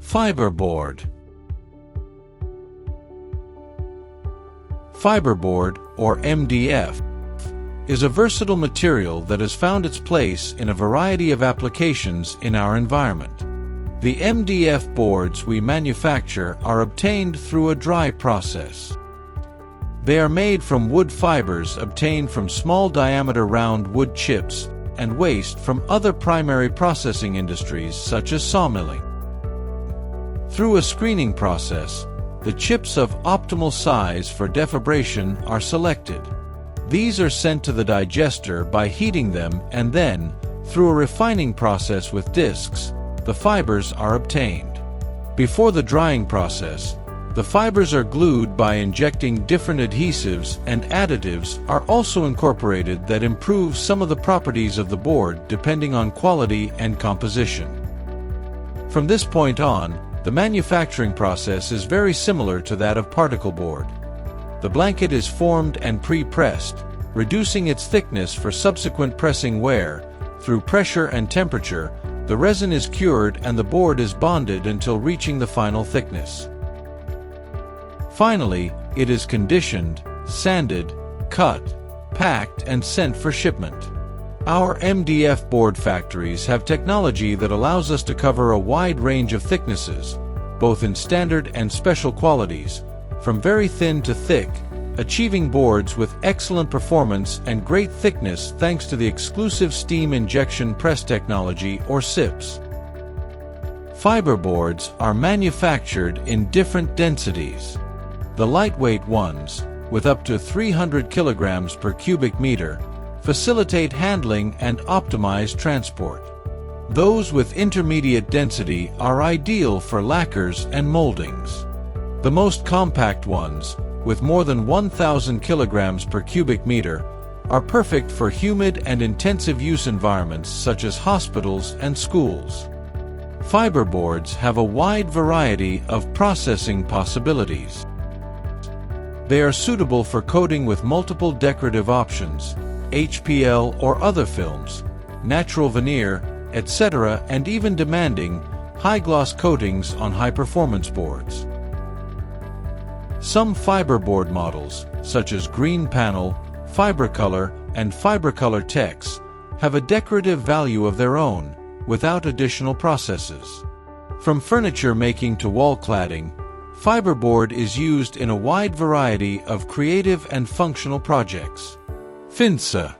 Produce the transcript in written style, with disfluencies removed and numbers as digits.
Fibreboard. Fibreboard, or MDF, is a versatile material that has found its place in a variety of applications in our environment. The MDF boards we manufacture are obtained through a dry process. They are made from wood fibers obtained from small diameter round wood chips and waste from other primary processing industries such as sawmilling. Through a screening process, the chips of optimal size for defibration are selected. These are sent to the digester by heating them, and then, through a refining process with discs, the fibers are obtained. Before the drying process, the fibers are glued by injecting different adhesives, and additives are also incorporated that improve some of the properties of the board depending on quality and composition. From this point on, the manufacturing process is very similar to that of particle board. The blanket is formed and pre-pressed, reducing its thickness for subsequent pressing where, through pressure and temperature, the resin is cured and the board is bonded until reaching the final thickness. Finally, it is conditioned, sanded, cut, packed, and sent for shipment. Our MDF board factories have technology that allows us to cover a wide range of thicknesses, both in standard and special qualities, from very thin to thick, achieving boards with excellent performance and great thickness thanks to the exclusive steam injection press technology, or SIPS. Fibreboards are manufactured in different densities. The lightweight ones, with up to 300 kilograms per cubic meter, facilitate handling and optimize transport. Those with intermediate density are ideal for lacquers and moldings. The most compact ones, with more than 1,000 kilograms per cubic meter, are perfect for humid and intensive use environments such as hospitals and schools. Fibreboards have a wide variety of processing possibilities. They are suitable for coating with multiple decorative options, HPL or other films, natural veneer, etc., and even demanding high-gloss coatings on high-performance boards. Some fiberboard models, such as Green Panel, Fibercolor, and Fibercolor Tex, have a decorative value of their own, without additional processes. From furniture making to wall cladding, fiberboard is used in a wide variety of creative and functional projects. Finsa.